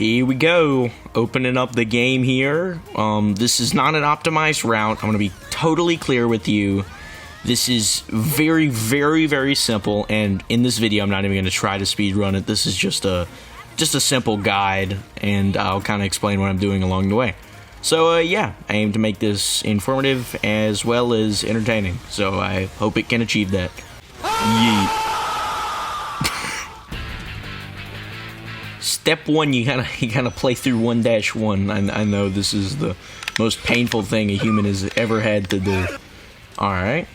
Here we go, opening up the game here. This is not an optimized route. I'm gonna be totally clear with you. This is very, very, very simple, and in this video, I'm not even gonna try to speed run it. This is just a simple guide, and I'll kind of explain what I'm doing along the way. So yeah, I aim to make this informative as well as entertaining. So I hope it can achieve that. Yeet. Step one, you gotta play through 1-1. I know this is the most painful thing a human has ever had to do. Alright.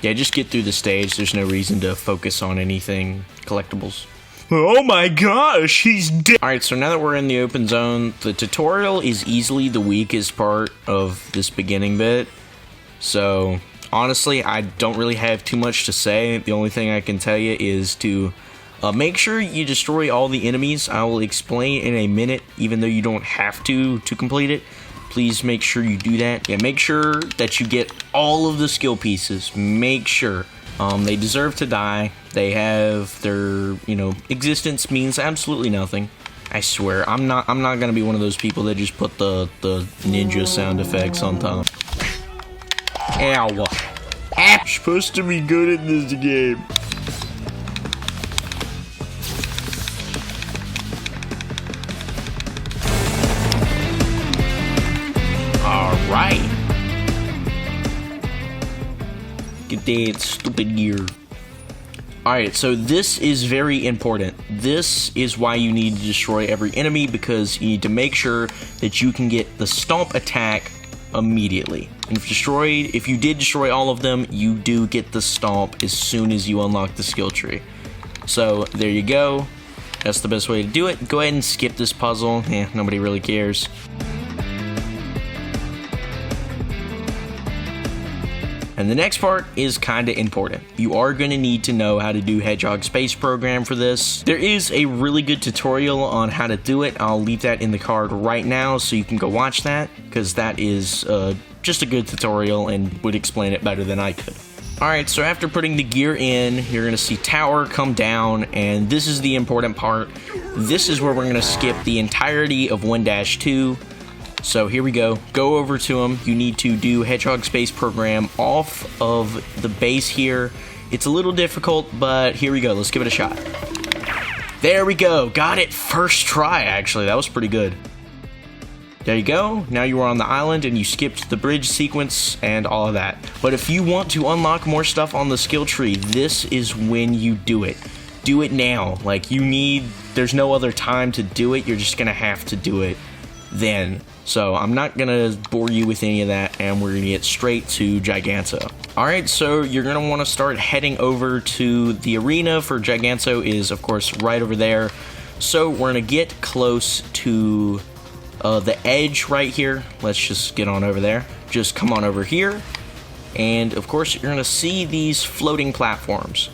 Yeah, just get through the stage. There's no reason to focus on anything collectibles. Oh my gosh, he's dead! Alright, so now that we're in the open zone, the tutorial is easily the weakest part of this beginning bit. So, honestly, I don't really have too much to say. The only thing I can tell you is to make sure you destroy all the enemies. I will explain in a minute, even though you don't have to complete it. Please make sure you do that. Yeah, make sure that you get all of the skill pieces. Make sure. They deserve to die. They have their, existence means absolutely nothing. I swear, I'm not gonna be one of those people that just put the ninja sound effects on top. Ow. I'm supposed to be good at this game. Alright. Get that stupid gear. Alright, so this is very important. This is why you need to destroy every enemy, because you need to make sure that you can get the stomp attack immediately. And if you did destroy all of them, you do get the stomp as soon as you unlock the skill tree. So there you go. That's the best way to do it. Go ahead and skip this puzzle. Nobody really cares. And the next part is kind of important. You are going to need to know how to do Hedgehog Space Program for this. There is a really good tutorial on how to do it. I'll leave that in the card right now so you can go watch that, because that is just a good tutorial and would explain it better than I could. Alright, so after putting the gear in, you're going to see tower come down, and this is the important part. This is where we're going to skip the entirety of 1-2. So here we go. Go over to them. You need to do Hedgehog Space Program off of the base here. It's a little difficult, but here we go. Let's give it a shot. There we go. Got it first try, actually. That was pretty good. There you go. Now you are on the island and you skipped the bridge sequence and all of that. But if you want to unlock more stuff on the skill tree, this is when you do it. Do it now. There's no other time to do it. You're just going to have to do it then. So I'm not gonna bore you with any of that, and we're gonna get straight to Giganto. Alright, so you're gonna want to start heading over to the arena for Giganto is, of course, right over there. So we're gonna get close to the edge right here. Let's just get on over there. Just come on over here, and of course you're gonna see these floating platforms.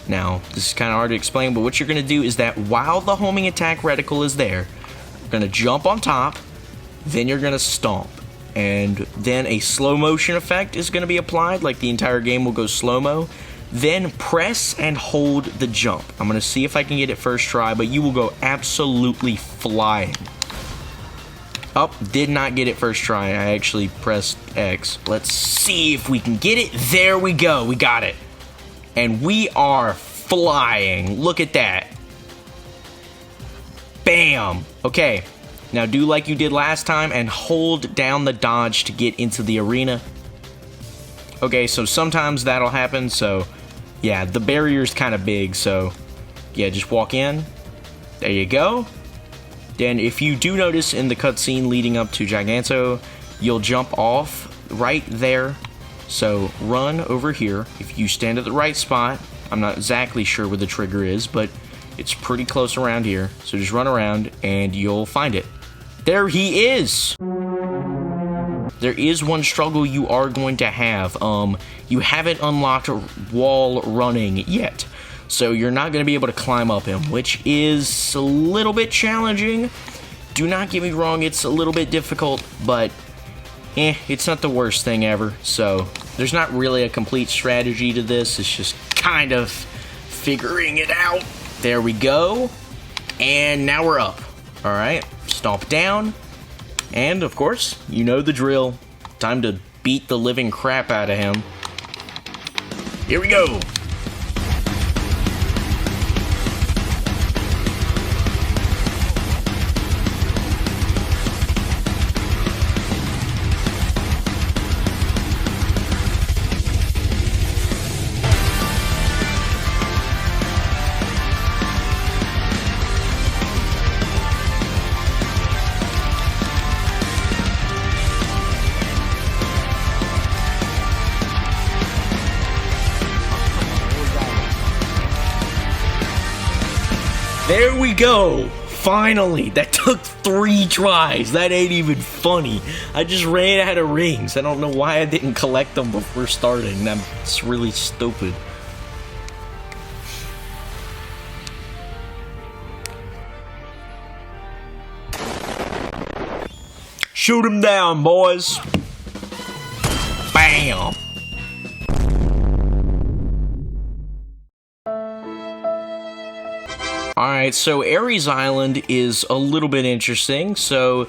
Now, this is kind of hard to explain, but what you're gonna do is that while the homing attack reticle is there, you're gonna jump on top. Then you're going to stomp, and then a slow motion effect is going to be applied, like the entire game will go slow-mo. Then press and hold the jump. I'm going to see if I can get it first try, but you will go absolutely flying. Oh, did not get it first try. I actually pressed X. Let's see if we can get it. There we go. We got it. And we are flying. Look at that. Bam. Okay. Now do like you did last time and hold down the dodge to get into the arena. Okay, so sometimes that'll happen, so yeah, the barrier's kind of big, so yeah, just walk in. There you go. Then if you do notice in the cutscene leading up to Giganto, you'll jump off right there. So run over here. If you stand at the right spot, I'm not exactly sure where the trigger is, but it's pretty close around here. So just run around and you'll find it. There he is! There is one struggle you are going to have. You haven't unlocked wall running yet. So you're not going to be able to climb up him, which is a little bit challenging. Do not get me wrong, it's a little bit difficult, but it's not the worst thing ever. So there's not really a complete strategy to this. It's just kind of figuring it out. There we go. And now we're up. All right, stomp down. And of course, you know the drill. Time to beat the living crap out of him. Here we go. There we go! Finally! That took 3 tries. That ain't even funny. I just ran out of rings. I don't know why I didn't collect them before starting. That's really stupid. Shoot him down, boys! Bam! Alright, so Aries Island is a little bit interesting, so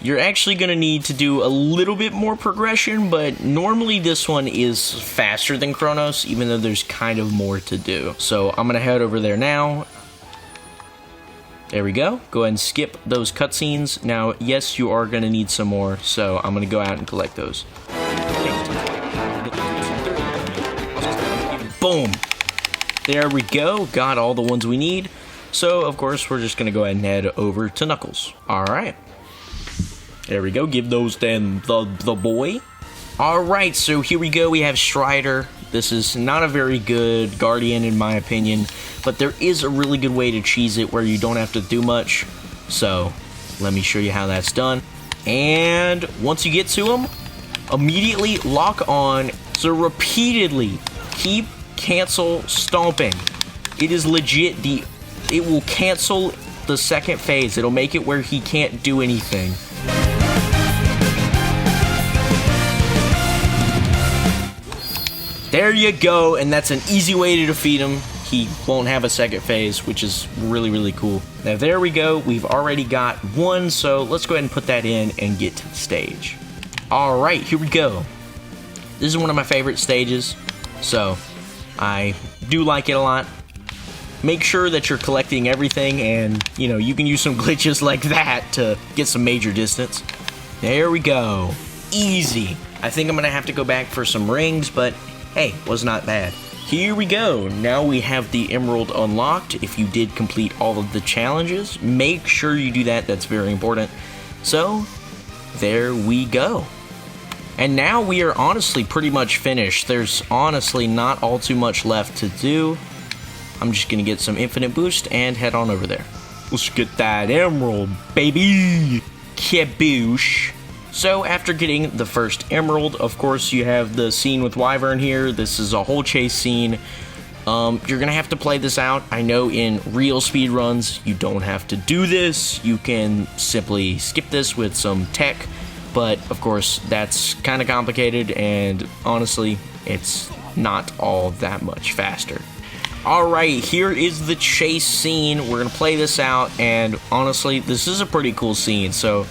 you're actually going to need to do a little bit more progression, but normally this one is faster than Chronos, even though there's kind of more to do. So I'm going to head over there now. There we go. Go ahead and skip those cutscenes. Now, yes, you are going to need some more, so I'm going to go out and collect those. Boom! There we go. Got all the ones we need. So, of course, we're just going to go ahead and head over to Knuckles. Alright. There we go. Give those to the boy. Alright, so here we go. We have Strider. This is not a very good Guardian, in my opinion. But there is a really good way to cheese it where you don't have to do much. So, let me show you how that's done. And once you get to him, immediately lock on. So, repeatedly keep cancel stomping. It is legit it will cancel the second phase. It'll make it where he can't do anything. There you go, and that's an easy way to defeat him. He won't have a second phase, which is really, really cool. Now there we go, we've already got one, so let's go ahead and put that in and get to the stage. Alright, here we go. This is one of my favorite stages, so I do like it a lot. Make sure that you're collecting everything, and, you know, you can use some glitches like that to get some major distance. There we go. Easy. I think I'm going to have to go back for some rings, but hey, was not bad. Here we go. Now we have the Emerald unlocked. If you did complete all of the challenges, make sure you do that. That's very important. So, there we go. And now we are honestly pretty much finished. There's honestly not all too much left to do. I'm just going to get some infinite boost and head on over there. Let's get that emerald, baby! Kaboosh! So after getting the first emerald, of course you have the scene with Wyvern here. This is a whole chase scene. You're going to have to play this out. I know in real speedruns you don't have to do this. You can simply skip this with some tech. But of course that's kind of complicated, and honestly it's not all that much faster. Alright, here is the chase scene. We're going to play this out, and honestly, this is a pretty cool scene, so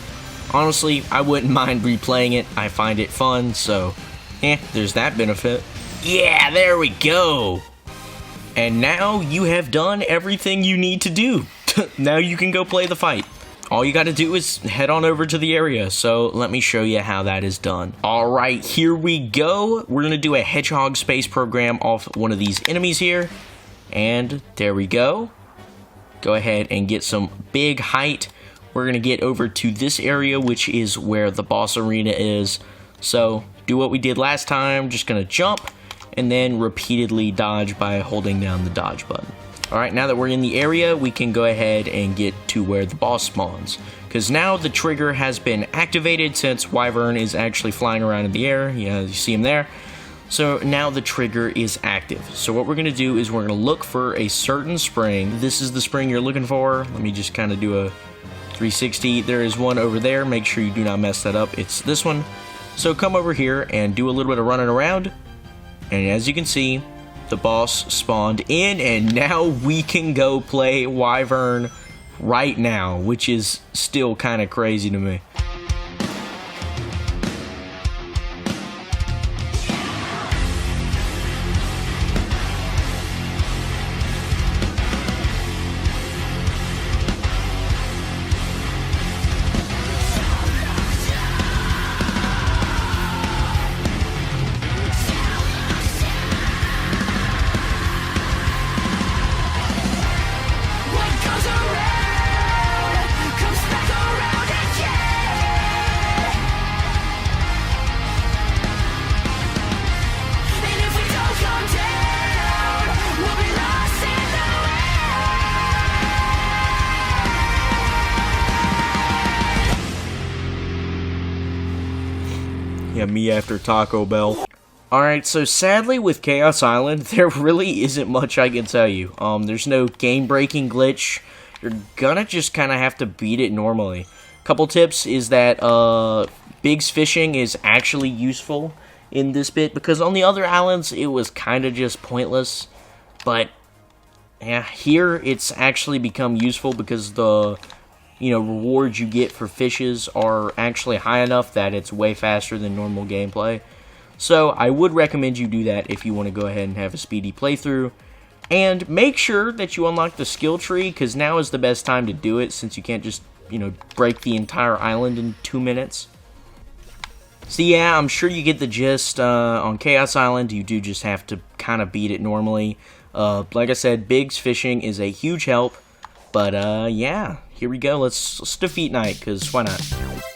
honestly, I wouldn't mind replaying it. I find it fun, so there's that benefit. Yeah, there we go! And now you have done everything you need to do. Now you can go play the fight. All you gotta do is head on over to the area, so let me show you how that is done. Alright, here we go. We're gonna do a hedgehog space program off one of these enemies here. And there we go. Go ahead and get some big height. We're going to get over to this area, which is where the boss arena is. So do what we did last time. Just going to jump and then repeatedly dodge by holding down the dodge button. Alright, now that we're in the area, we can go ahead and get to where the boss spawns. Because now the trigger has been activated since Wyvern is actually flying around in the air. Yeah, you see him there. So now the trigger is active. So what we're going to do is we're going to look for a certain spring. This is the spring you're looking for. Let me just kind of do a 360. There is one over there. Make sure you do not mess that up. It's this one. So come over here and do a little bit of running around. And as you can see, the boss spawned in, and now we can go play Wyvern right now, which is still kind of crazy to me. Yeah, me after Taco Bell. Alright, so sadly with Chaos Island, there really isn't much I can tell you. There's no game-breaking glitch. You're gonna just kind of have to beat it normally. Couple tips is that Biggs fishing is actually useful in this bit, because on the other islands it was kind of just pointless. But yeah, here it's actually become useful because the rewards you get for fishes are actually high enough that it's way faster than normal gameplay. So I would recommend you do that if you want to go ahead and have a speedy playthrough. And make sure that you unlock the skill tree, because now is the best time to do it, since you can't just, break the entire island in 2 minutes. So yeah, I'm sure you get the gist. On Chaos Island, you do just have to kind of beat it normally. Like I said, Biggs fishing is a huge help. But yeah, here we go. Let's defeat Night, because why not?